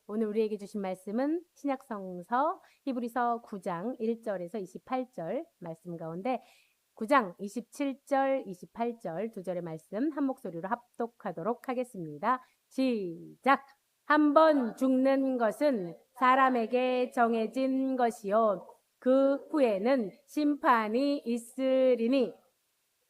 오늘 우리에게 주신 말씀은 신약성서 히브리서 9장 1절에서 28절 말씀 가운데 9장 27절, 28절 두 절의 말씀 한 목소리로 합독하도록 하겠습니다. 시작! 한 번 죽는 것은 사람에게 정해진 것이요 그 후에는 심판이 있으리니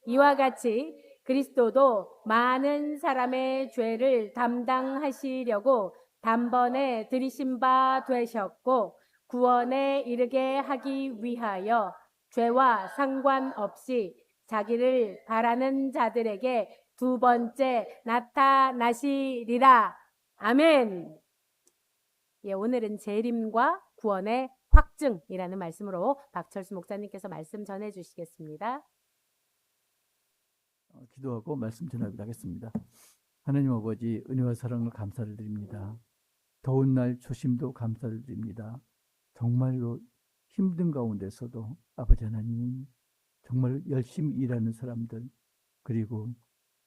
이와 같이 그리스도도 많은 사람의 죄를 담당하시려고 단번에 들이신 바 되셨고 구원에 이르게 하기 위하여 죄와 상관없이 자기를 바라는 자들에게 두 번째 나타나시리라. 아멘. 오늘은 재림과 구원의 확증이라는 말씀으로 박철수 목사님께서 말씀 전해 주시겠습니다. 기도하고 말씀 전하도록 하겠습니다. 하나님 아버지, 은혜와 사랑을 감사를 드립니다. 더운 날 조심도 감사를 드립니다. 정말로 힘든 가운데서도 아버지 하나님, 정말 열심히 일하는 사람들, 그리고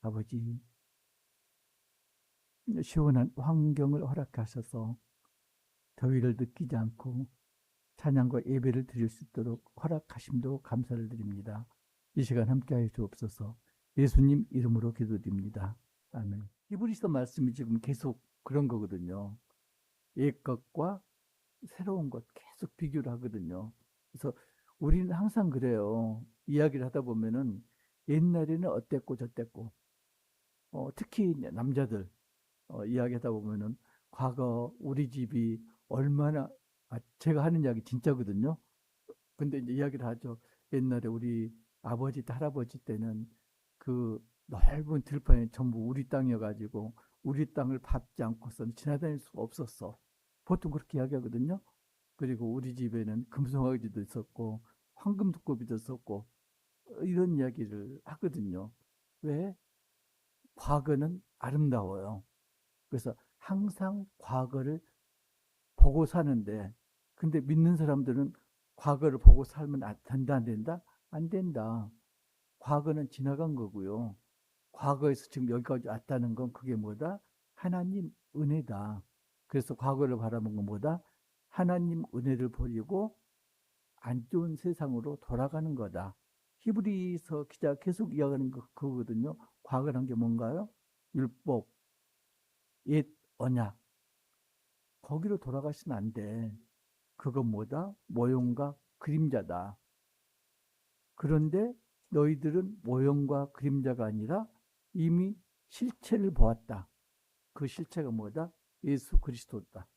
아버지 시원한 환경을 허락하셔서 더위를 느끼지 않고 찬양과 예배를 드릴 수 있도록 허락하심도 감사를 드립니다. 이 시간 함께하여 주옵소서. 예수님 이름으로 기도드립니다. 아멘. 히브리서 말씀이 지금 계속 그런 거거든요. 옛 것과 새로운 것 계속 비교를 하거든요. 그래서 우리는 항상 그래요. 이야기를 하다 보면은 옛날에는 어땠고 저땠고, 특히 남자들 이야기하다 보면은 과거 우리 집이 얼마나, 제가 하는 이야기 진짜거든요. 근데 이제 이야기를 하죠. 옛날에 우리 아버지, 할아버지 때는 그 넓은 들판이 전부 우리 땅이어가지고 우리 땅을 밟지 않고서는 지나다닐 수가 없었어. 보통 그렇게 이야기하거든요. 그리고 우리 집에는 금송아지도 있었고 황금두꺼비도 있었고 이런 이야기를 하거든요. 왜? 과거는 아름다워요. 그래서 항상 과거를 보고 사는데, 근데 믿는 사람들은 과거를 보고 살면 된다, 안 된다? 안 된다. 과거는 지나간 거고요. 과거에서 지금 여기까지 왔다는 건 그게 뭐다? 하나님 은혜다. 그래서 과거를 바라본 건 뭐다? 하나님 은혜를 버리고 안 좋은 세상으로 돌아가는 거다. 히브리서 기자 계속 이야기하는 그거거든요. 과거란 게 뭔가요? 율법, 옛 언약. 거기로 돌아가시면 안 돼. 그건 뭐다? 모형과 그림자다. 그런데 너희들은 모형과 그림자가 아니라 이미 실체를 보았다. 그 실체가 뭐다? 예수 그리스도다.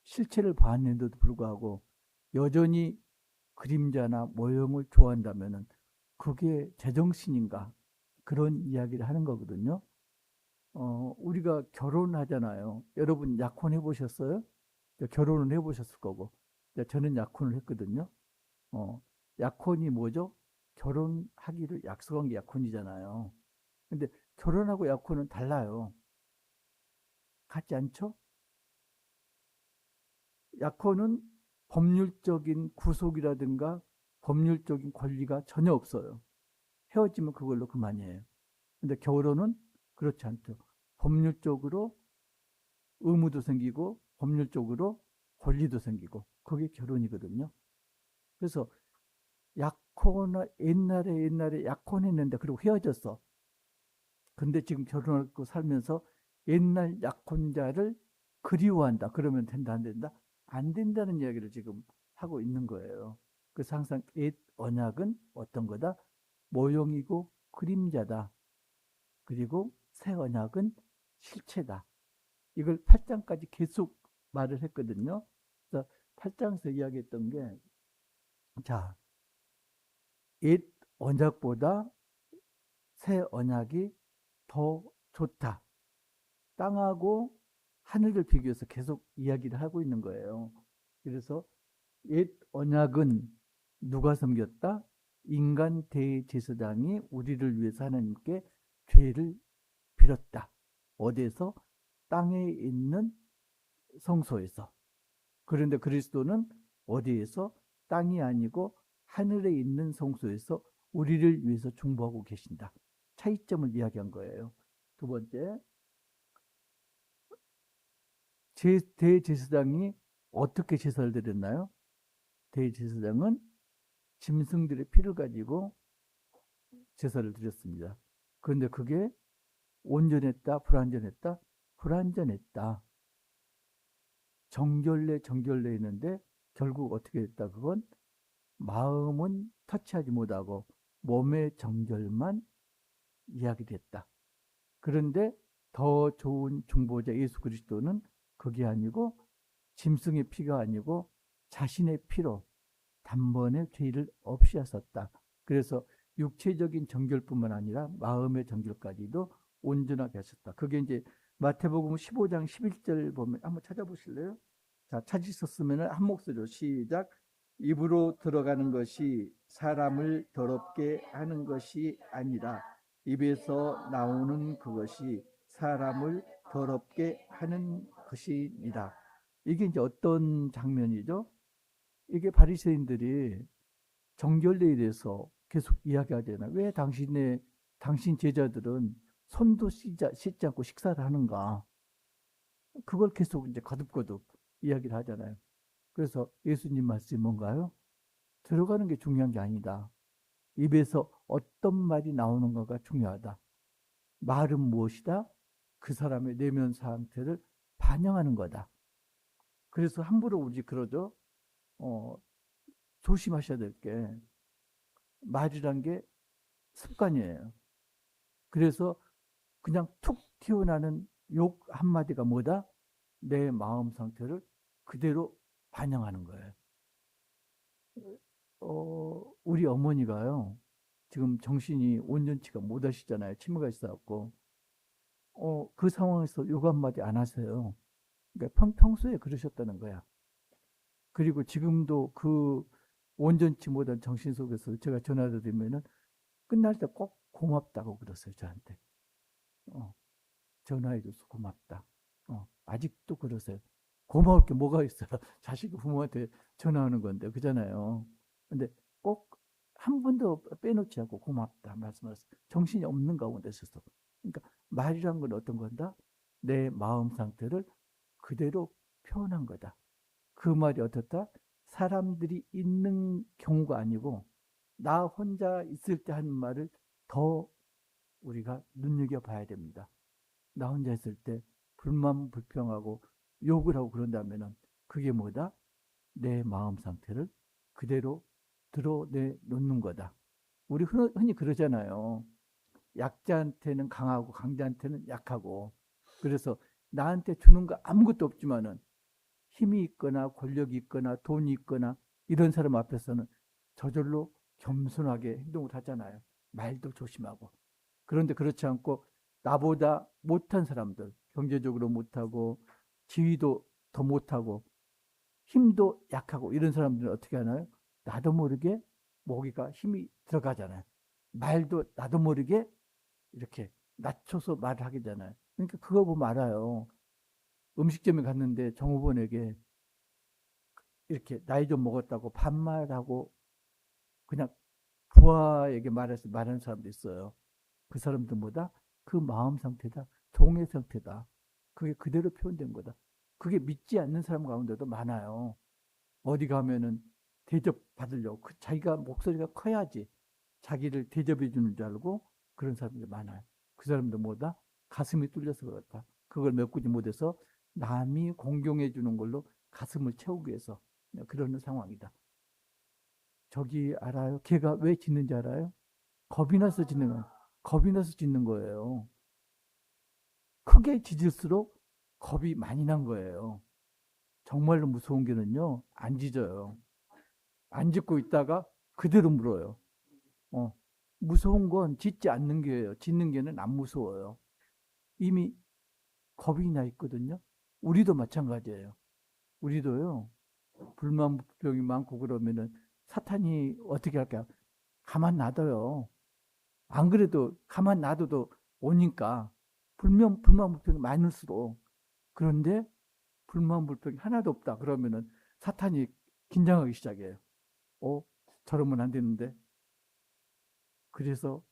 실체를 봤는데도 불구하고 여전히 그림자나 모형을 좋아한다면 그게 제정신인가? 그런 이야기를 하는 거거든요. 우리가 결혼하잖아요. 여러분 약혼 해보셨어요? 결혼은 해보셨을 거고. 저는 약혼을 했거든요. 약혼이 뭐죠? 결혼하기를 약속한 게 약혼이잖아요. 근데 결혼하고 약혼은 달라요. 같지 않죠? 약혼은 법률적인 구속이라든가 법률적인 권리가 전혀 없어요. 헤어지면 그걸로 그만이에요. 근데 결혼은 그렇지 않죠. 법률적으로 의무도 생기고 법률적으로 권리도 생기고 그게 결혼이거든요. 그래서 약혼을 옛날에 약혼했는데 그리고 헤어졌어. 근데 지금 결혼하고 살면서 옛날 약혼자를 그리워한다. 그러면 된다, 안 된다? 안 된다는 이야기를 지금 하고 있는 거예요. 그래서 항상 옛 언약은 어떤 거다? 모형이고 그림자다. 그리고 새 언약은 실체다. 이걸 8장까지 계속 말을 했거든요. 그래서 8장에서 이야기했던 게, 자, 옛 언약보다 새 언약이 더 좋다. 땅하고 하늘을 비교해서 계속 이야기를 하고 있는 거예요. 그래서 옛 언약은 누가 섬겼다? 인간 대제사장이 우리를 위해서 하나님께 죄를 빌었다. 어디에서? 땅에 있는 성소에서. 그런데 그리스도는 어디에서? 땅이 아니고 하늘에 있는 성소에서 우리를 위해서 중보하고 계신다. 차이점을 이야기한 거예요. 두 번째, 대제사장이 어떻게 제사를 드렸나요? 대제사장은 짐승들의 피를 가지고 제사를 드렸습니다. 그런데 그게 온전했다, 불완전했다? 불완전했다. 정결례 했는데 결국 어떻게 됐다? 그건 마음은 터치하지 못하고 몸의 정결만 이야기됐다. 그런데 더 좋은 중보자 예수 그리스도는 그게 아니고 짐승의 피가 아니고 자신의 피로 단번에 죄를 없이 하셨다. 그래서 육체적인 정결뿐만 아니라 마음의 정결까지도 온전하게 하셨다. 그게 이제 마태복음 15장 11절 보면 한번 찾아보실래요? 자, 찾으셨으면 한 목소리로 시작. 입으로 들어가는 것이 사람을 더럽게 하는 것이 아니라 입에서 나오는 그것이 사람을 더럽게 하는 것이니라. 이게 이제 어떤 장면이죠? 이게 바리새인들이 정결례에 대해서 계속 이야기하잖아요. 왜 당신 제자들은 손도 씻지 않고 식사를 하는가? 그걸 계속 이제 거듭거듭 이야기를 하잖아요. 그래서 예수님 말씀이 뭔가요? 들어가는 게 중요한 게 아니다. 입에서 어떤 말이 나오는가가 중요하다. 말은 무엇이다? 그 사람의 내면 상태를 반영하는 거다. 그래서 함부로 우리 그러죠. 조심하셔야 될 게 말이란 게 습관이에요. 그래서 그냥 툭 튀어나오는 욕 한마디가 뭐다? 내 마음 상태를 그대로 반영하는 거예요. 우리 어머니가요, 지금 정신이 온전치가 못 하시잖아요. 치매가 있어갖고. 그 상황에서 욕 한마디 안 하세요. 그러니까 평소에 그러셨다는 거야. 그리고 지금도 그 온전치 못한 정신 속에서 제가 전화를 드리면은 끝날 때 꼭 고맙다고 그러세요, 저한테. 어, 전화해줘서 고맙다. 아직도 그러세요. 고마울 게 뭐가 있어요? 자식이 부모한테 전화하는 건데, 그잖아요. 근데 꼭 한 번도 빼놓지 않고 고맙다 말씀하셨어요. 정신이 없는 가운데 있어서. 그러니까 말이란 건 어떤 건다? 내 마음 상태를 그대로 표현한 거다. 그 말이 어떻다? 사람들이 있는 경우가 아니고 나 혼자 있을 때 하는 말을 더 우리가 눈여겨봐야 됩니다. 나 혼자 있을 때 불만 불평하고 욕을 하고 그런다면은 그게 뭐다? 내 마음 상태를 그대로 드러내 놓는 거다. 우리 흔히 그러잖아요. 약자한테는 강하고 강자한테는 약하고. 그래서 나한테 주는 거 아무것도 없지만은 힘이 있거나 권력이 있거나 돈이 있거나 이런 사람 앞에서는 저절로 겸손하게 행동을 하잖아요. 말도 조심하고. 그런데 그렇지 않고 나보다 못한 사람들, 경제적으로 못하고 지위도 더 못하고 힘도 약하고 이런 사람들은 어떻게 하나요? 나도 모르게 모기가 힘이 들어가잖아요. 말도 나도 모르게 이렇게 낮춰서 말을 하게 되잖아요. 그러니까 그거 보면 알아요. 음식점에 갔는데 종업원에게 이렇게 나이 좀 먹었다고 반말하고 그냥 부하에게 말하는 사람도 있어요. 그 사람들보다 그 마음 상태다. 종의 상태다. 그게 그대로 표현된 거다. 그게 믿지 않는 사람 가운데도 많아요. 어디 가면은 대접 받으려고 자기가 목소리가 커야지 자기를 대접해 주는 줄 알고 그런 사람들이 많아요. 그 사람들 뭐다? 가슴이 뚫려서 그렇다. 그걸 메꾸지 못해서 남이 공경해 주는 걸로 가슴을 채우기 위해서 그러는 상황이다. 저기 알아요? 걔가 왜 짖는지 알아요? 겁이 나서 짖는 거예요. 겁이 나서 짖는 거예요. 크게 짖을수록 겁이 많이 난 거예요. 정말로 무서운 개는요, 안 짖어요. 안 짖고 있다가 그대로 물어요. 어, 무서운 건 짖지 않는 게예요. 짖는 개는 안 무서워요. 이미 겁이 나 있거든요. 우리도 마찬가지예요. 우리도요, 불만 불평이 많고 그러면은 사탄이 어떻게 할까요? 가만 놔둬요. 안 그래도 가만 놔둬도 오니까 불만 불평이 많을수록. 그런데 불만 불평이 하나도 없다 그러면은 사탄이 긴장하기 시작해요. 어, 저러면 안 되는데. 그래서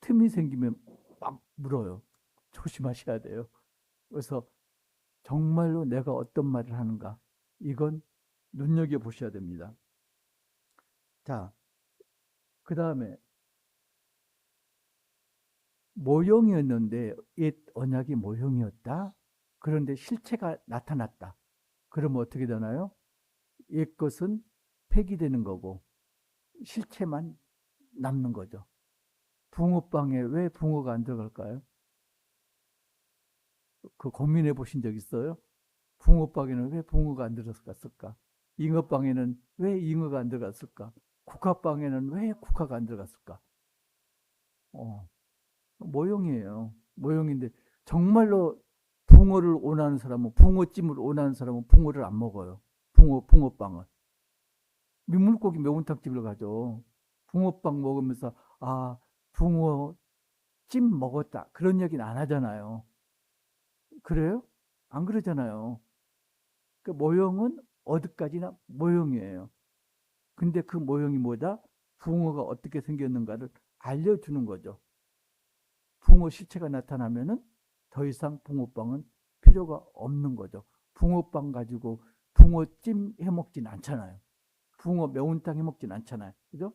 틈이 생기면 막 물어요. 조심하셔야 돼요. 그래서 정말로 내가 어떤 말을 하는가, 이건 눈여겨보셔야 됩니다. 자, 그 다음에 모형이었는데 옛 언약이 모형이었다. 그런데 실체가 나타났다. 그러면 어떻게 되나요? 옛 것은 폐기되는 거고 실체만 남는 거죠. 붕어빵에 왜 붕어가 안 들어갈까요? 그 고민해 보신 적 있어요? 붕어빵에는 왜 붕어가 안 들어갔을까? 잉어빵에는 왜 잉어가 안 들어갔을까? 국화빵에는 왜 국화가 안 들어갔을까? 어, 모형이에요. 모형인데 정말로 붕어를 원하는 사람은, 붕어찜을 원하는 사람은 붕어를 안 먹어요. 붕어빵을. 민물고기 매운탕집을 가죠. 붕어빵 먹으면서 아, 붕어찜 먹었다, 그런 얘기는 안 하잖아요. 그래요? 안 그러잖아요. 그 모형은 어디까지나 모형이에요. 근데 그 모형이 뭐다? 붕어가 어떻게 생겼는가를 알려주는 거죠. 붕어 실체가 나타나면은 더 이상 붕어빵은 필요가 없는 거죠. 붕어빵 가지고 붕어찜 해 먹진 않잖아요. 붕어 매운탕 해 먹진 않잖아요. 그죠?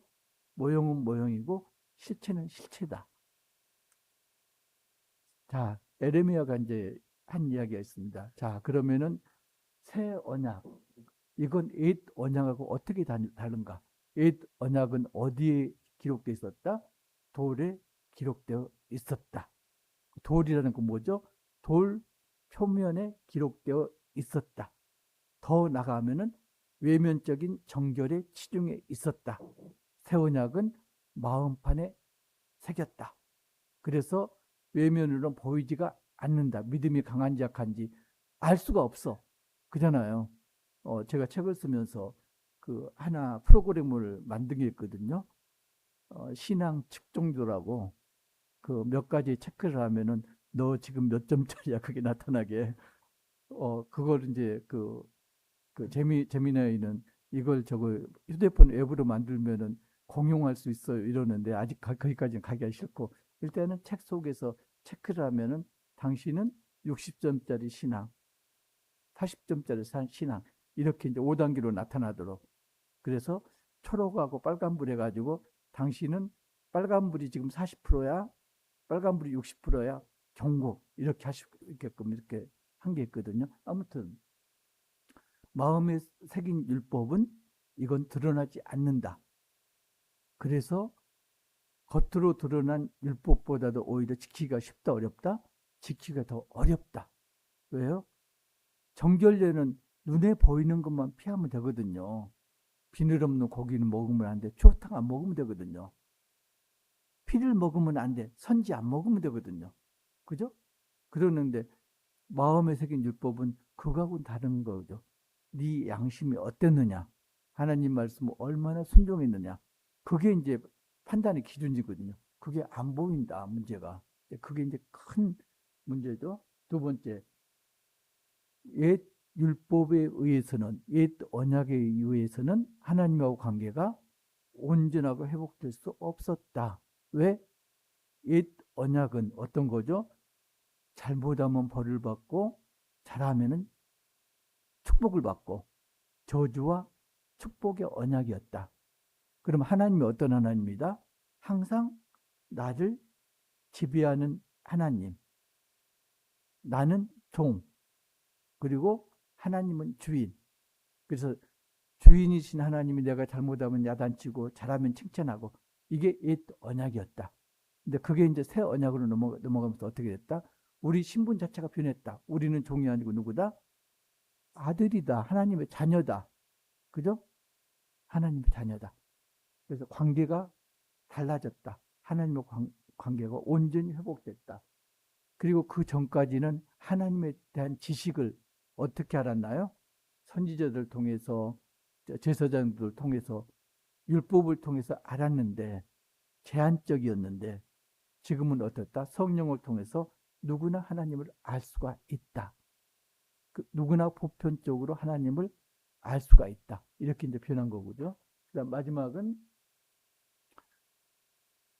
모형은 모형이고 실체는 실체다. 자, 에레미야가 이제 한 이야기가 있습니다. 자, 그러면은 새 언약, 이건 옛 언약하고 어떻게 다른가? 옛 언약은 어디에 기록되어 있었다? 돌에 기록되어 있었다. 돌이라는 건 뭐죠? 돌 표면에 기록되어 있었다. 더 나가면은 외면적인 정결의 치중에 있었다. 새 언약은 마음판에 새겼다. 그래서 외면으로는 보이지가 않는다. 믿음이 강한지 약한지 알 수가 없어. 그잖아요. 제가 책을 쓰면서 그 하나 프로그램을 만든 게 있거든요. 신앙 측정도라고, 그 몇 가지 체크를 하면은 너 지금 몇 점짜리야 그게 나타나게. 그걸 이제 그 재미나이는 이걸 저거 휴대폰 앱으로 만들면은 공용할 수 있어요 이러는데 아직 거기까지는 가기가 싫고, 일단은 책 속에서 체크를 하면은 당신은 60점짜리 신앙, 80점짜리 신앙, 이렇게 이제 5단계로 나타나도록. 그래서 초록하고 빨간불 해가지고 당신은 빨간불이 지금 40%야, 빨간불이 60%야, 경고, 이렇게 하실 수 있게끔 이렇게 한 게 있거든요. 아무튼 마음에 새긴 율법은 이건 드러나지 않는다. 그래서 겉으로 드러난 율법보다도 오히려 지키기가 쉽다, 어렵다? 지키기가 더 어렵다. 왜요? 정결례는 눈에 보이는 것만 피하면 되거든요. 비늘 없는 고기는 먹으면 안 돼. 추어탕 안 먹으면 되거든요. 피를 먹으면 안 돼. 선지 안 먹으면 되거든요. 그죠? 그러는데 마음에 새긴 율법은 그거하고는 다른 거죠. 네 양심이 어땠느냐, 하나님 말씀을 얼마나 순종했느냐, 그게 이제 판단의 기준이거든요. 그게 안 보인다, 문제가. 그게 이제 큰 문제죠. 두 번째, 옛 율법에 의해서는, 옛 언약에 의해서는 하나님하고 관계가 온전하고 회복될 수 없었다. 왜? 옛 언약은 어떤 거죠? 잘못하면 벌을 받고 잘하면은 축복을 받고, 저주와 축복의 언약이었다. 그럼 하나님이 어떤 하나님이다? 항상 나를 지배하는 하나님. 나는 종, 그리고 하나님은 주인. 그래서 주인이신 하나님이 내가 잘못하면 야단치고 잘하면 칭찬하고, 이게 옛 언약이었다. 근데 그게 이제 새 언약으로 넘어가면서 어떻게 됐다? 우리 신분 자체가 변했다. 우리는 종이 아니고 누구다? 아들이다. 하나님의 자녀다. 그죠? 하나님의 자녀다. 그래서 관계가 달라졌다. 하나님의 관계가 온전히 회복됐다. 그리고 그 전까지는 하나님에 대한 지식을 어떻게 알았나요? 선지자들 통해서, 제사장들 통해서, 율법을 통해서 알았는데 제한적이었는데, 지금은 어떻다? 성령을 통해서 누구나 하나님을 알 수가 있다. 누구나 보편적으로 하나님을 알 수가 있다. 이렇게 이제 표현한 거고요. 그다음 마지막은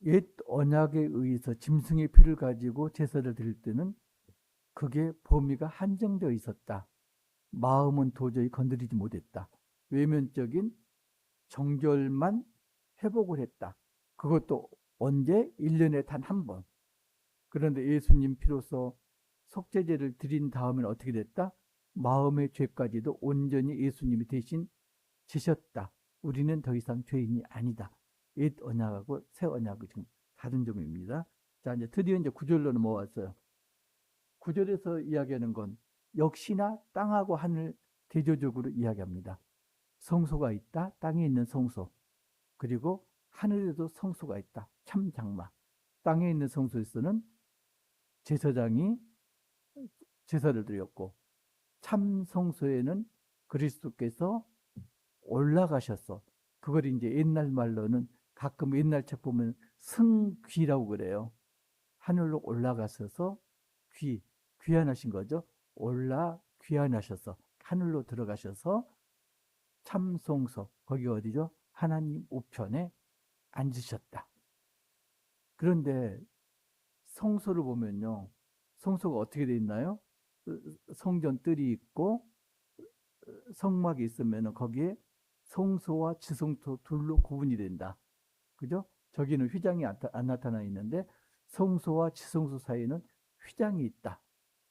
옛 언약에 의해서 짐승의 피를 가지고 제사를 드릴 때는 그게 범위가 한정되어 있었다. 마음은 도저히 건드리지 못했다. 외면적인 정결만 회복을 했다. 그것도 언제? 1년에 단 한 번. 그런데 예수님 피로써 속죄제를 드린 다음엔 어떻게 됐다? 마음의 죄까지도 온전히 예수님이 대신 지셨다. 우리는 더 이상 죄인이 아니다. 옛 언약하고 새 언약의 지금 다른 점입니다. 자, 이제 드디어 이제 구절로 넘어왔어요. 구절에서 이야기하는 건 역시나 땅하고 하늘 대조적으로 이야기합니다. 성소가 있다. 땅에 있는 성소. 그리고 하늘에도 성소가 있다. 참 장마. 땅에 있는 성소에서는 제사장이 제사를 드렸고 참 성소에는 그리스도께서 올라가셔서 그걸 이제 옛날 말로는 가끔 옛날 책 보면 승귀라고 그래요. 하늘로 올라가셔서 귀환하신 거죠. 귀환하셔서 하늘로 들어가셔서 참성소 거기 어디죠? 하나님 우편에 앉으셨다. 그런데 성소를 보면요. 성소가 어떻게 돼 있나요? 성전 뜰이 있고 성막이 있으면 거기에 성소와 지성소 둘로 구분이 된다. 그죠? 저기는 휘장이 안 나타나 있는데 성소와 지성소 사이에는 휘장이 있다.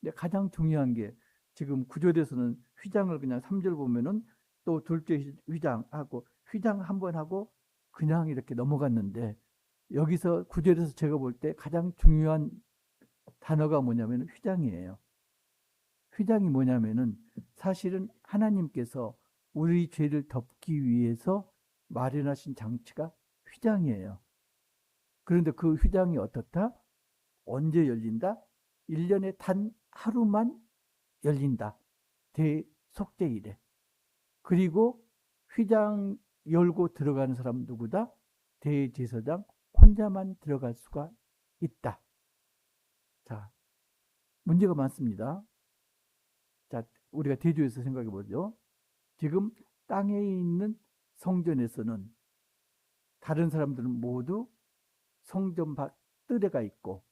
근데 가장 중요한 게 지금 구절에서는 휘장을 그냥 3절 보면은 또 둘째 휘장하고 휘장 한 번 하고 그냥 이렇게 넘어갔는데 여기서 구절에서 제가 볼 때 가장 중요한 단어가 뭐냐면 휘장이에요. 휘장이 뭐냐면은 사실은 하나님께서 우리 죄를 덮기 위해서 마련하신 장치가 휘장이에요. 그런데 그 휘장이 어떻다? 언제 열린다? 1년에 단 하루만 열린다. 대속죄일에. 그리고 휘장 열고 들어가는 사람 누구다? 대제사장 혼자만 들어갈 수가 있다. 자, 문제가 많습니다. 자, 우리가 대조해서 생각해 보죠. 지금 땅에 있는 성전에서는 다른 사람들은 모두 성전 밖 뜰에가 있고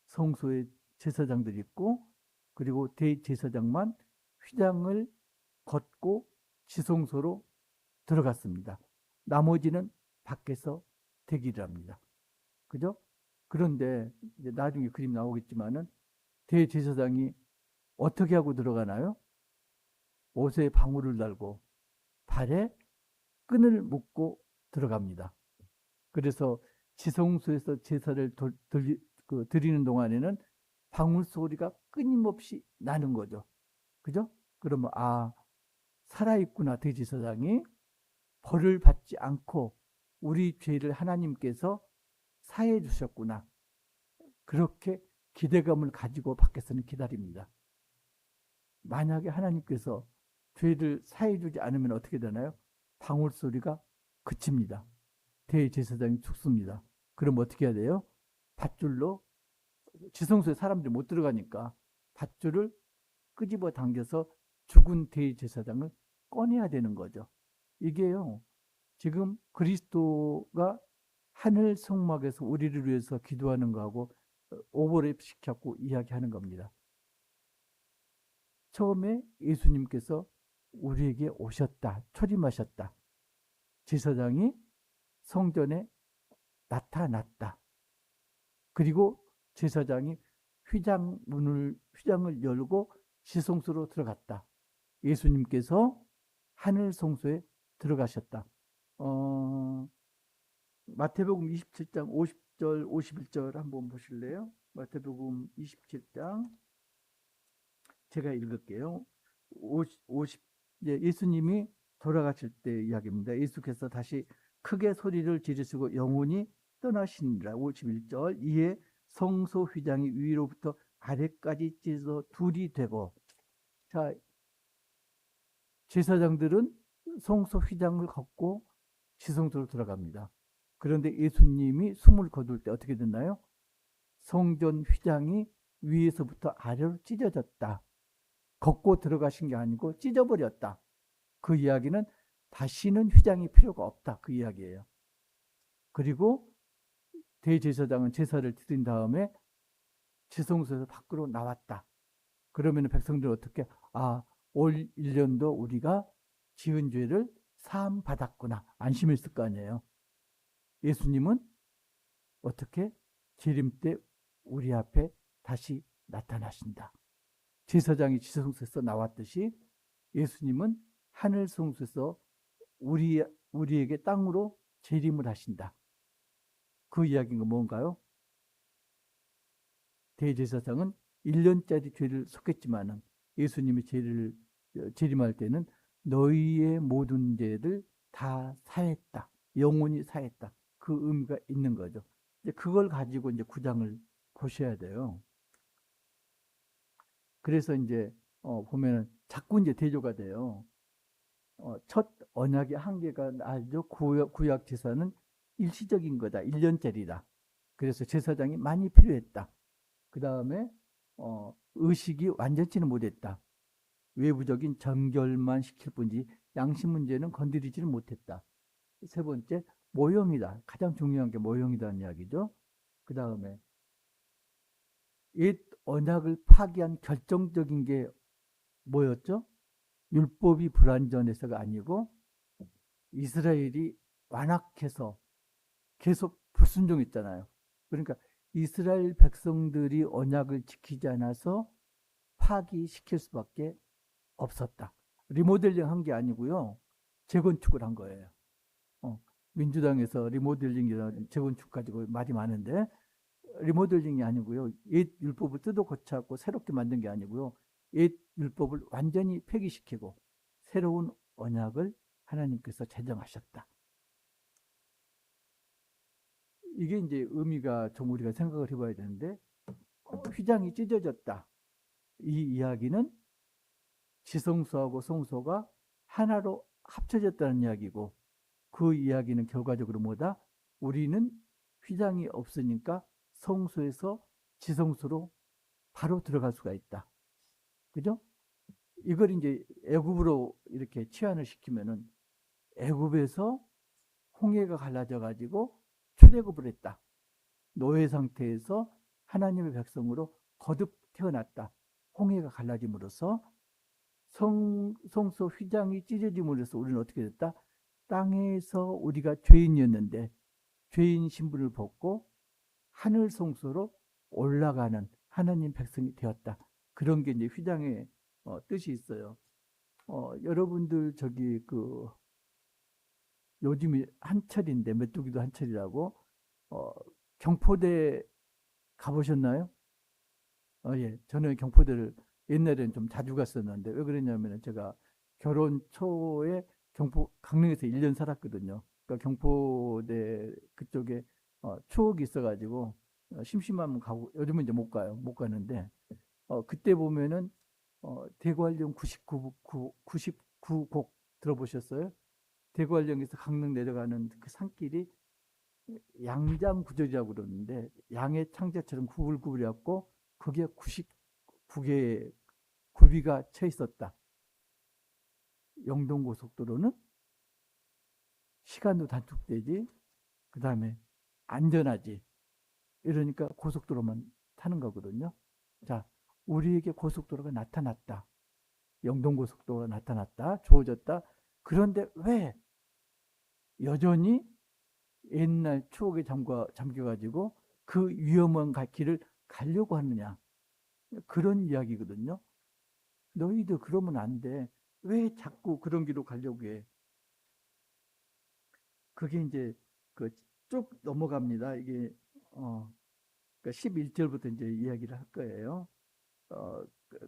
성소에 제사장들이 있고 그리고 대제사장만 휘장을 걷고 지성소로 들어갔습니다. 나머지는 밖에서 대기를 합니다. 그죠? 그런데 이제 나중에 그림 나오겠지만은 대제사장이 어떻게 하고 들어가나요? 옷에 방울을 달고 발에 끈을 묶고 들어갑니다. 그래서 지성소에서 제사를 드리는 동안에는 방울 소리가 끊임없이 나는 거죠. 그죠? 그러면 살아있구나. 대제사장이 벌을 받지 않고 우리 죄를 하나님께서 사해 주셨구나. 그렇게 기대감을 가지고 밖에서는 기다립니다. 만약에 하나님께서 죄를 사해 주지 않으면 어떻게 되나요? 방울 소리가 그칩니다. 대제사장이 죽습니다. 그럼 어떻게 해야 돼요? 밧줄로 지성소에 사람들이 못 들어가니까 밧줄을 끄집어 당겨서 죽은 대제사장을 꺼내야 되는 거죠. 이게요. 지금 그리스도가 하늘 성막에서 우리를 위해서 기도하는 거하고 오버랩 시켰고 이야기하는 겁니다. 처음에 예수님께서 우리에게 오셨다. 초림하셨다. 제사장이 성전에 나타났다. 그리고 제사장이 휘장을 열고 지성소로 들어갔다. 예수님께서 하늘 성소에 들어가셨다. 마태복음 27장 50절 51절 한번 보실래요? 마태복음 27장 제가 읽을게요. 50 예수님이 돌아가실 때 이야기입니다. 예수께서 다시 크게 소리를 지르시고 영혼이 떠나시니라. 51절 이에 성소 휘장이 위로부터 아래까지 찢어 둘이 되고 자 제사장들은 성소 휘장을 걷고 지성소로 들어갑니다. 그런데 예수님이 숨을 거둘 때 어떻게 됐나요? 성전 휘장이 위에서부터 아래로 찢어졌다. 걷고 들어가신 게 아니고 찢어버렸다. 그 이야기는 다시는 휘장이 필요가 없다. 그 이야기예요. 그리고 대제사장은 제사를 드린 다음에 지성소에서 밖으로 나왔다. 그러면 백성들은 어떻게, 아, 올 1년도 우리가 지은 죄를 사함 받았구나. 안심했을 거 아니에요. 예수님은 어떻게 재림 때 우리 앞에 다시 나타나신다. 제사장이 지성소에서 나왔듯이 예수님은 하늘 성소에서 우리에게 땅으로 재림을 하신다. 그 이야기가 뭔가요? 대제사장은 1년짜리 죄를 속했지만은 예수님이 재림할 때는 너희의 모든 죄를 다 사했다. 영원히 사했다. 그 의미가 있는 거죠. 이제 그걸 가지고 이제 9장을 보셔야 돼요. 그래서 이제 보면은 자꾸 이제 대조가 돼요. 첫 언약의 한계가 알죠. 구약 제사는 일시적인 거다. 1년짜리다. 그래서 제사장이 많이 필요했다. 그 다음에 의식이 완전치는 못했다. 외부적인 정결만 시킬 뿐이지 양심 문제는 건드리지는 못했다. 세 번째, 모형이다. 가장 중요한 게 모형이다는 이야기죠. 그 다음에 옛 언약을 파기한 결정적인 게 뭐였죠? 율법이 불완전해서가 아니고 이스라엘이 완악해서 계속 불순종했잖아요. 그러니까 이스라엘 백성들이 언약을 지키지 않아서 파기시킬 수밖에 없었다. 리모델링 한 게 아니고요. 재건축을 한 거예요. 민주당에서 리모델링이나 재건축 가지고 말이 많은데 리모델링이 아니고요. 옛 율법을 뜯어 고쳐갖고 새롭게 만든 게 아니고요. 옛 율법을 완전히 폐기시키고 새로운 언약을 하나님께서 제정하셨다. 이게 이제 의미가 좀 우리가 생각을 해봐야 되는데 휘장이 찢어졌다. 이 이야기는 지성소하고 성소가 하나로 합쳐졌다는 이야기고 그 이야기는 결과적으로 뭐다? 우리는 휘장이 없으니까 성소에서 지성소로 바로 들어갈 수가 있다. 그죠? 이걸 이제 애굽으로 이렇게 치환을 시키면은 애굽에서 홍해가 갈라져 가지고 출애굽을 했다. 노예 상태에서 하나님의 백성으로 거듭 태어났다. 홍해가 갈라짐으로써 성소 휘장이 찢어짐으로써 우리는 어떻게 됐다? 땅에서 우리가 죄인이었는데 죄인 신분을 벗고 하늘 성소로 올라가는 하나님 백성이 되었다. 그런 게 이제 휘장의 뜻이 있어요. 여러분들 저기 그 요즘이 한철인데 메뚜기도 한철이라고 경포대 가보셨나요? 예, 저는 경포대를 옛날에는 좀 자주 갔었는데 왜 그랬냐면 제가 결혼 초에 강릉에서 1년 살았거든요. 그러니까 경포대 그쪽에 추억이 있어가지고 심심하면 가고 요즘은 이제 못 가요. 못 가는데 그때 보면은 대관령 99곡 들어보셨어요? 대관령에서 강릉 내려가는 그 산길이 양장 구절이라고 그러는데 양의 창자처럼 구불구불이었고 거기에 99개의 굽이가 쳐 있었다. 영동고속도로는 시간도 단축되지, 그 다음에 안전하지. 이러니까 고속도로만 타는 거거든요. 자, 우리에게 고속도로가 나타났다. 영동고속도로가 나타났다. 주어졌다. 그런데 왜 여전히 옛날 추억에 잠겨가지고 그 위험한 길을 가려고 하느냐. 그런 이야기거든요. 너희도 그러면 안 돼. 왜 자꾸 그런 길로 가려고 해? 그게 이제 그 쭉 넘어갑니다. 이게 그러니까 11절부터 이제 이야기를 할 거예요.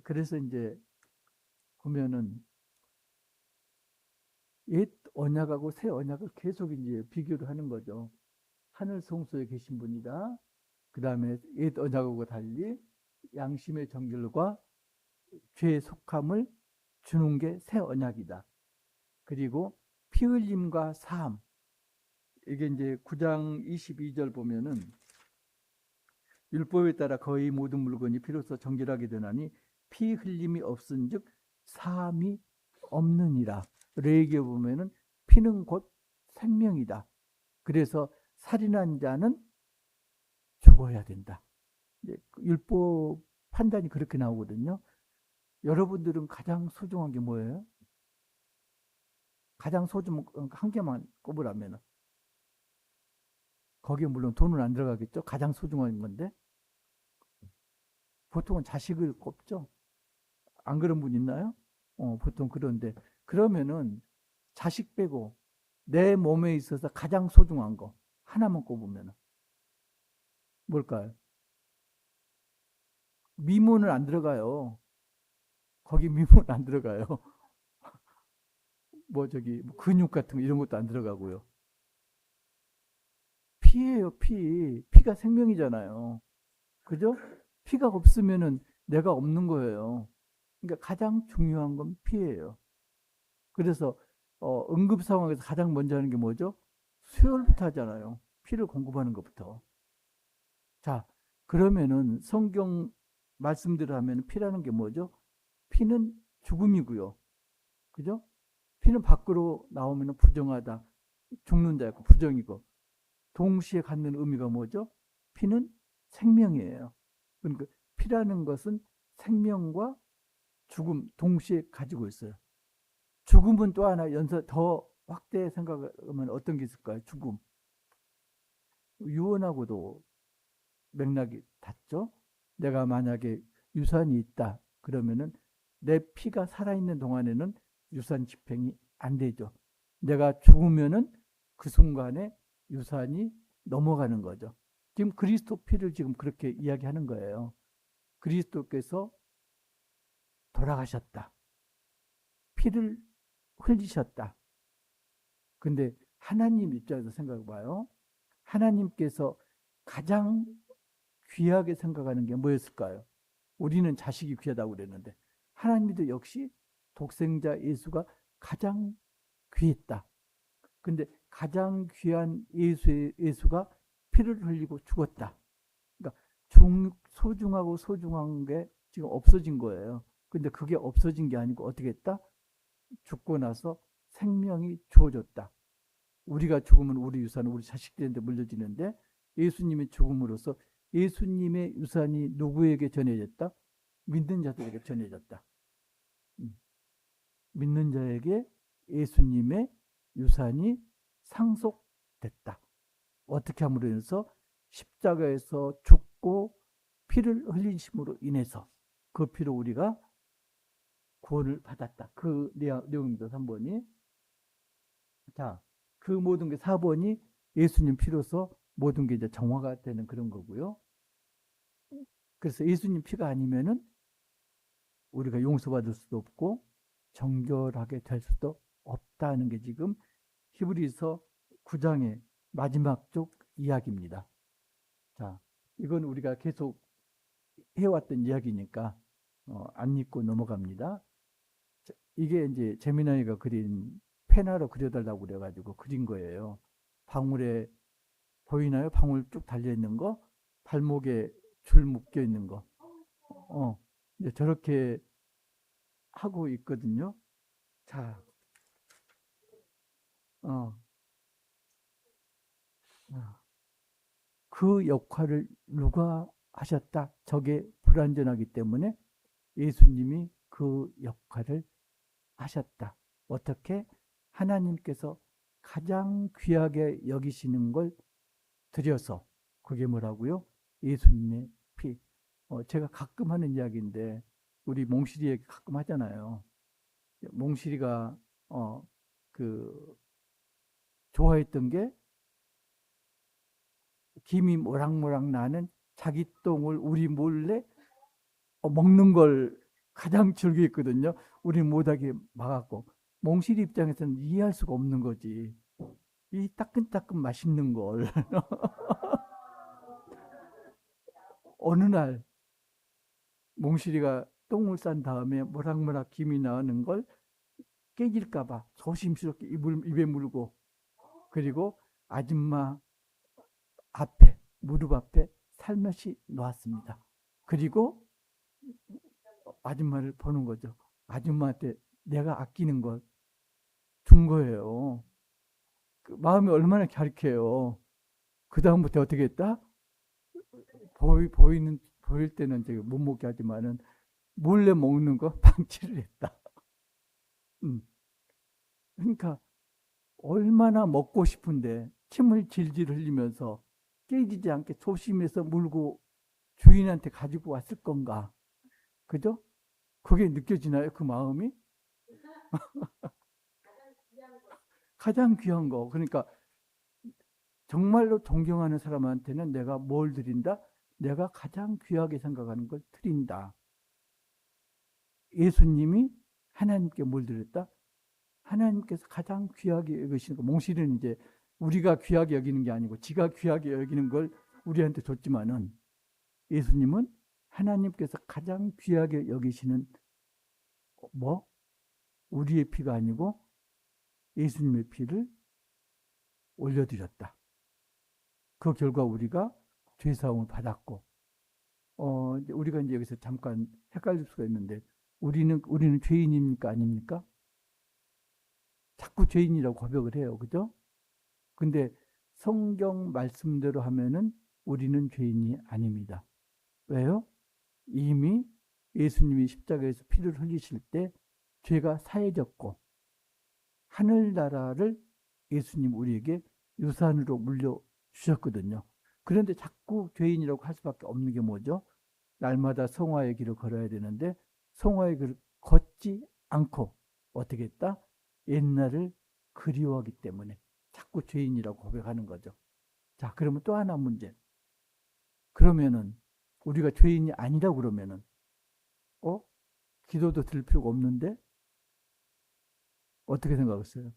그래서 이제 보면은 옛 언약하고 새 언약을 계속 이제 비교를 하는 거죠. 하늘 성소에 계신 분이다. 그 다음에 옛 언약하고 달리 양심의 정결과 죄의 속함을 주는 게 새 언약이다. 그리고 피 흘림과 사함. 이게 이제 9장 22절 보면은 율법에 따라 거의 모든 물건이 피로써 정결하게 되나니 피 흘림이 없은즉 사함이 없느니라. 레위기에 보면은 피는 곧 생명이다. 그래서 살인한 자는 죽어야 된다. 율법 판단이 그렇게 나오거든요. 여러분들은 가장 소중한 게 뭐예요? 가장 소중한 한 개만 꼽으라면 거기에 물론 돈은 안 들어가겠죠. 가장 소중한 건데 보통은 자식을 꼽죠. 안 그런 분 있나요? 보통 그런데 그러면은 자식 빼고 내 몸에 있어서 가장 소중한 거 하나만 꼽으면 뭘까요? 미문은 안 들어가요. 거기 미문 안 들어가요. 뭐 저기 뭐 근육 같은 거 이런 것도 안 들어가고요. 피예요, 피. 피가 생명이잖아요. 그죠? 피가 없으면은 내가 없는 거예요. 그러니까 가장 중요한 건 피예요. 그래서 응급 상황에서 가장 먼저 하는 게 뭐죠? 수혈부터 하잖아요. 피를 공급하는 것부터. 자, 그러면은 성경 말씀대로 하면 피라는 게 뭐죠? 피는 죽음이고요. 그죠? 피는 밖으로 나오면 부정하다. 죽는다. 약간 부정이고. 동시에 갖는 의미가 뭐죠? 피는 생명이에요. 그러니까 피라는 것은 생명과 죽음 동시에 가지고 있어요. 죽음은 또 하나 연서 더 확대 생각하면 어떤 게 있을까요? 죽음. 유언하고도 맥락이 닿죠. 내가 만약에 유산이 있다 그러면은 내 피가 살아있는 동안에는 유산 집행이 안 되죠. 내가 죽으면은 그 순간에 유산이 넘어가는 거죠. 지금 그리스도 피를 지금 그렇게 이야기하는 거예요. 그리스도께서 돌아가셨다. 피를 흘리셨다. 근데 하나님 입장에서 생각해 봐요. 하나님께서 가장 귀하게 생각하는 게 뭐였을까요? 우리는 자식이 귀하다고 그랬는데 하나님도 역시 독생자 예수가 가장 귀했다. 근데 가장 귀한 예수가 피를 흘리고 죽었다. 그러니까 소중하고 소중한 게 지금 없어진 거예요. 근데 그게 없어진 게 아니고 어떻게 했다? 죽고 나서 생명이 주어졌다. 우리가 죽으면 우리 유산은 우리 자식들한테 물려지는데 예수님이 죽음으로써 예수님의 유산이 누구에게 전해졌다? 믿는 자들에게 전해졌다. 믿는 자에게 예수님의 유산이 상속됐다. 어떻게 함으로 인해서 십자가에서 죽고 피를 흘리심으로 인해서 그 피로 우리가 구원을 받았다. 그 내용입니다. 3번이. 자, 그 모든 게 4번이 예수님 피로서 모든 게 이제 정화가 되는 그런 거고요. 그래서 예수님 피가 아니면은 우리가 용서받을 수도 없고 정결하게 될 수도 없다는 게 지금 히브리서 9장의 마지막 쪽 이야기입니다. 자, 이건 우리가 계속 해왔던 이야기니까 안 읽고 넘어갑니다. 자, 이게 이제 재민아이가 그린 페나로 그려달라고 그래가지고 그린 거예요. 방울에 보이나요? 방울 쭉 달려 있는 거, 발목에 줄 묶여 있는 거. 이제 저렇게 하고 있거든요. 자, 어, 어. 그 역할을 누가 하셨다? 저게 불완전하기 때문에 예수님이 그 역할을 하셨다. 어떻게? 하나님께서 가장 귀하게 여기시는 걸 드려서 그게 뭐라고요? 예수님의 피. 제가 가끔 하는 이야기인데 우리 몽실이 얘기 가끔 하잖아요. 몽실이가 그 좋아했던 게 김이 모락모락 나는 자기 똥을 우리 몰래 먹는 걸 가장 즐겼거든요. 우리 못하게 막았고 몽실이 입장에서는 이해할 수가 없는 거지. 이 따끈따끈 맛있는 걸 어느 날 몽실이가 똥을 싼 다음에 모락모락 김이 나오는 걸 깨질까봐 조심스럽게 입에 물고 그리고 아줌마 앞에 무릎 앞에 살며시 놓았습니다. 그리고 아줌마를 보는 거죠. 아줌마한테 내가 아끼는 걸 준 거예요. 그 마음이 얼마나 갸륵해요. 그 다음부터 어떻게 했다? 보일 때는 제가 못 먹게 하지만은 몰래 먹는 거 방치를 했다. 그러니까 얼마나 먹고 싶은데 침을 질질 흘리면서 깨지지 않게 조심해서 물고 주인한테 가지고 왔을 건가. 그죠? 그게 느껴지나요? 그 마음이? 가장 귀한 거. 그러니까 정말로 존경하는 사람한테는 내가 뭘 드린다? 내가 가장 귀하게 생각하는 걸 드린다. 예수님이 하나님께 뭘 드렸다? 하나님께서 가장 귀하게 여기시는 거. 몽실은 이제 우리가 귀하게 여기는 게 아니고 지가 귀하게 여기는 걸 우리한테 줬지만은 예수님은 하나님께서 가장 귀하게 여기시는 뭐? 우리의 피가 아니고 예수님의 피를 올려드렸다. 그 결과 우리가 죄사함을 받았고, 우리가 이제 여기서 잠깐 헷갈릴 수가 있는데, 우리는 죄인입니까? 아닙니까? 자꾸 죄인이라고 고백을 해요. 그죠? 근데 성경 말씀대로 하면은 우리는 죄인이 아닙니다. 왜요? 이미 예수님이 십자가에서 피를 흘리실 때 죄가 사해졌고, 하늘나라를 예수님 우리에게 유산으로 물려주셨거든요. 그런데 자꾸 죄인이라고 할 수밖에 없는 게 뭐죠? 날마다 성화의 길을 걸어야 되는데 성화의 길을 걷지 않고 어떻게 했다? 옛날을 그리워하기 때문에 자꾸 죄인이라고 고백하는 거죠. 자, 그러면 또 하나 문제. 그러면은 우리가 죄인이 아니라고 그러면은 어? 기도도 드릴 필요가 없는데 어떻게 생각하세요?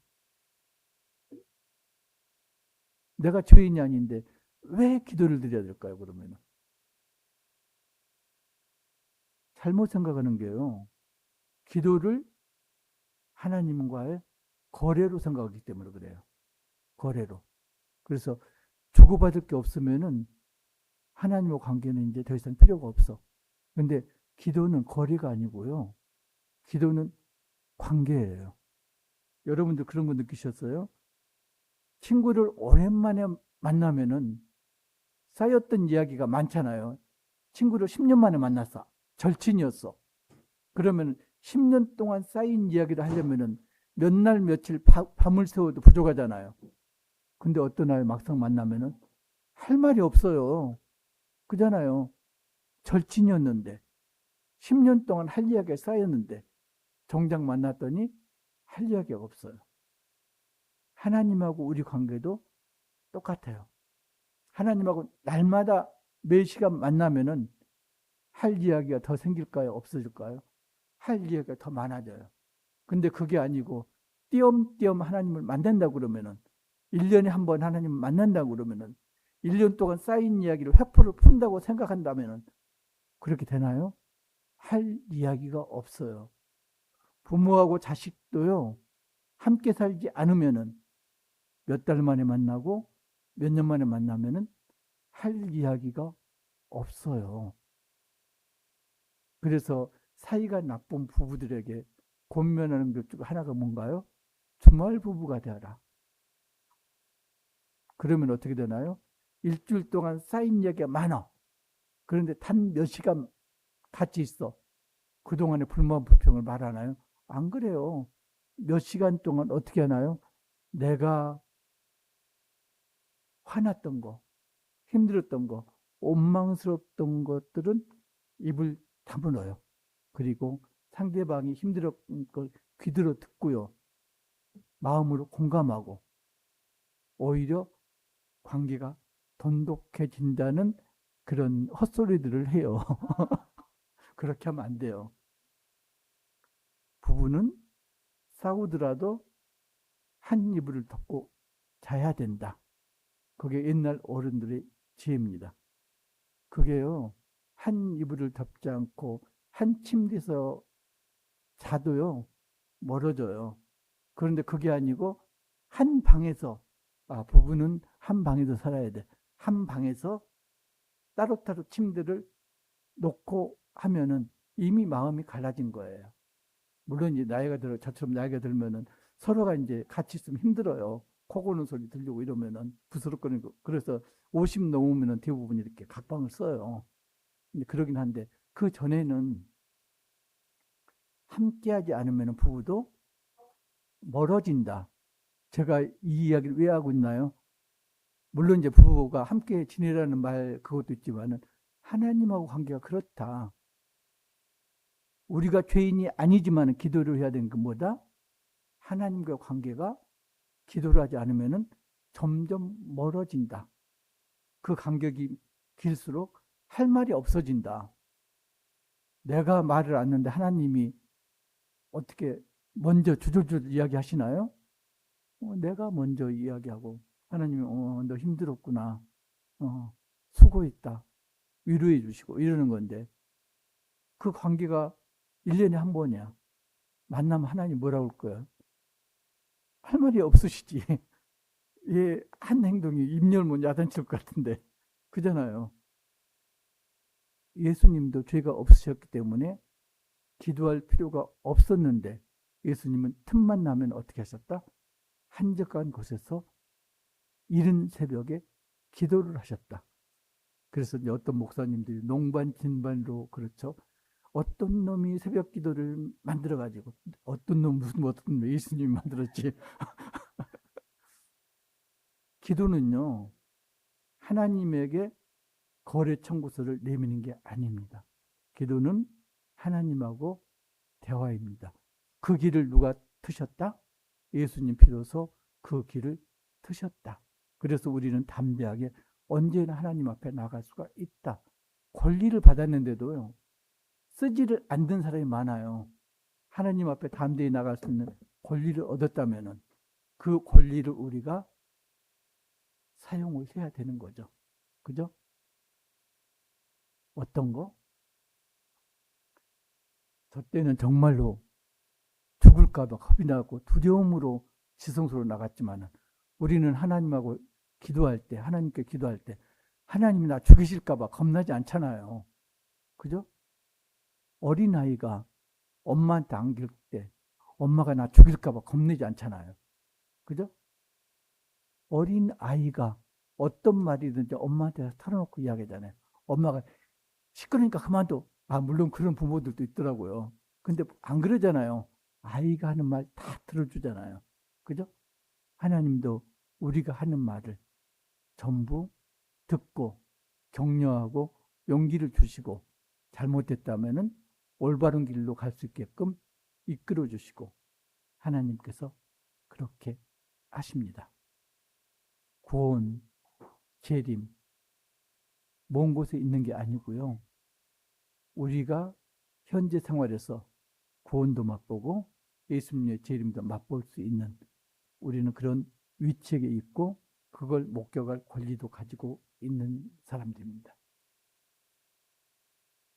내가 죄인이 아닌데 왜 기도를 드려야 될까요? 그러면은 잘못 생각하는 게요. 기도를 하나님과의 거래로 생각하기 때문에 그래요. 거래로. 그래서 주고받을 게 없으면은 하나님과 관계는 이제 더 이상 필요가 없어. 근데 기도는 거래가 아니고요. 기도는 관계예요. 여러분들 그런 거 느끼셨어요? 친구를 오랜만에 만나면은 쌓였던 이야기가 많잖아요. 친구를 10년 만에 만났어. 절친이었어. 그러면 10년 동안 쌓인 이야기를 하려면은 몇 날 며칠 밤을 새워도 부족하잖아요. 근데 어떤 날 막상 만나면은 할 말이 없어요. 그잖아요. 절친이었는데 10년 동안 할 이야기가 쌓였는데 정작 만났더니 할 이야기가 없어요. 하나님하고 우리 관계도 똑같아요. 하나님하고 날마다 매 시간 만나면은 할 이야기가 더 생길까요? 없어질까요? 할 이야기가 더 많아져요. 근데 그게 아니고 띄엄띄엄 하나님을 만난다고 그러면은 1년에 한 번 하나님을 만난다고 그러면은 1년 동안 쌓인 이야기를 회포를 푼다고 생각한다면은 그렇게 되나요? 할 이야기가 없어요. 부모하고 자식도요. 함께 살지 않으면은 몇 달 만에 만나고 몇 년 만에 만나면은 할 이야기가 없어요. 그래서 사이가 나쁜 부부들에게 권면하는 것 중 하나가 뭔가요? 주말 부부가 되어라. 그러면 어떻게 되나요? 일주일 동안 쌓인 이야기가 많아. 그런데 단 몇 시간 같이 있어. 그동안의 불만, 불평을 말하나요? 안 그래요. 몇 시간 동안 어떻게 하나요? 내가 화났던 거, 힘들었던 거, 원망스럽던 것들은 입을 다물어요. 그리고 상대방이 힘들었던 걸 귀들어 듣고요. 마음으로 공감하고 오히려 관계가 돈독해진다는 그런 헛소리들을 해요. 그렇게 하면 안 돼요. 부부는 싸우더라도 한 이불을 덮고 자야 된다. 그게 옛날 어른들의 지혜입니다. 그게요, 한 이불을 덮지 않고 한 침대에서 자도요, 멀어져요. 그런데 그게 아니고 한 방에서, 부부는 한 방에서 살아야 돼. 한 방에서 따로따로 침대를 놓고 하면은 이미 마음이 갈라진 거예요. 물론 이제 나이가 들어, 저처럼 나이가 들면은 서로가 이제 같이 있으면 힘들어요. 코 고는 소리 들리고 이러면은 부스럭거리고. 그래서 50 넘으면은 대부분 이렇게 각방을 써요. 근데 그러긴 한데 그 전에는 함께하지 않으면 부부도 멀어진다. 제가 이 이야기를 왜 하고 있나요? 물론 이제 부부가 함께 지내라는 말 그것도 있지만은 하나님하고 관계가 그렇다. 우리가 죄인이 아니지만 기도를 해야 되는 건 뭐다? 하나님과 관계가 기도를 하지 않으면 점점 멀어진다. 그 간격이 길수록 할 말이 없어진다. 내가 말을 않는데 하나님이 어떻게 먼저 주저주저 이야기하시나요? 내가 먼저 이야기하고 하나님이 너 힘들었구나. 수고했다. 위로해 주시고 이러는 건데 그 관계가 1년에 한 번이야. 만나면 하나님 뭐라고 할 거야? 할 말이 없으시지. 얘 한 행동이 입 열면 야단칠 것 같은데. 그잖아요. 예수님도 죄가 없으셨기 때문에 기도할 필요가 없었는데 예수님은 틈만 나면 어떻게 하셨다? 한적한 곳에서 이른 새벽에 기도를 하셨다. 그래서 이제 어떤 목사님들이 농반진반으로 그렇죠. 어떤 놈이 새벽 기도를 만들어가지고 어떤 놈 무슨 어떤 놈 예수님이 만들었지. 기도는요. 하나님에게 거래 청구서를 내미는 게 아닙니다. 기도는 하나님하고 대화입니다. 그 길을 누가 트셨다? 예수님 피로서 그 길을 트셨다. 그래서 우리는 담대하게 언제나 하나님 앞에 나갈 수가 있다. 권리를 받았는데도요. 쓰지를 않는 사람이 많아요. 하나님 앞에 담대히 나갈 수 있는 권리를 얻었다면 그 권리를 우리가 사용을 해야 되는 거죠. 그죠? 어떤 거? 저 때는 정말로 죽을까봐 겁이 나고 두려움으로 지성소로 나갔지만 우리는 하나님하고 기도할 때, 하나님께 기도할 때 하나님이 나 죽이실까봐 겁나지 않잖아요. 그죠? 어린아이가 엄마한테 안길 때 엄마가 나 죽일까봐 겁내지 않잖아요. 그죠? 어린아이가 어떤 말이든지 엄마한테 털어놓고 이야기하잖아요. 엄마가 시끄러니까 그만둬. 물론 그런 부모들도 있더라고요. 근데 안 그러잖아요. 아이가 하는 말 다 들어주잖아요. 그죠? 하나님도 우리가 하는 말을 전부 듣고 격려하고 용기를 주시고 잘못됐다면은 올바른 길로 갈 수 있게끔 이끌어 주시고 하나님께서 그렇게 하십니다. 구원, 재림, 먼 곳에 있는 게 아니고요. 우리가 현재 생활에서 구원도 맛보고 예수님의 재림도 맛볼 수 있는 우리는 그런 위치에 있고 그걸 목격할 권리도 가지고 있는 사람들입니다.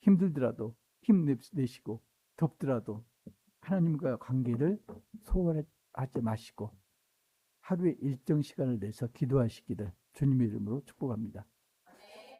힘들더라도 힘내시고 덥더라도 하나님과 관계를 소홀하지 마시고 하루에 일정 시간을 내서 기도하시기를 주님의 이름으로 축복합니다.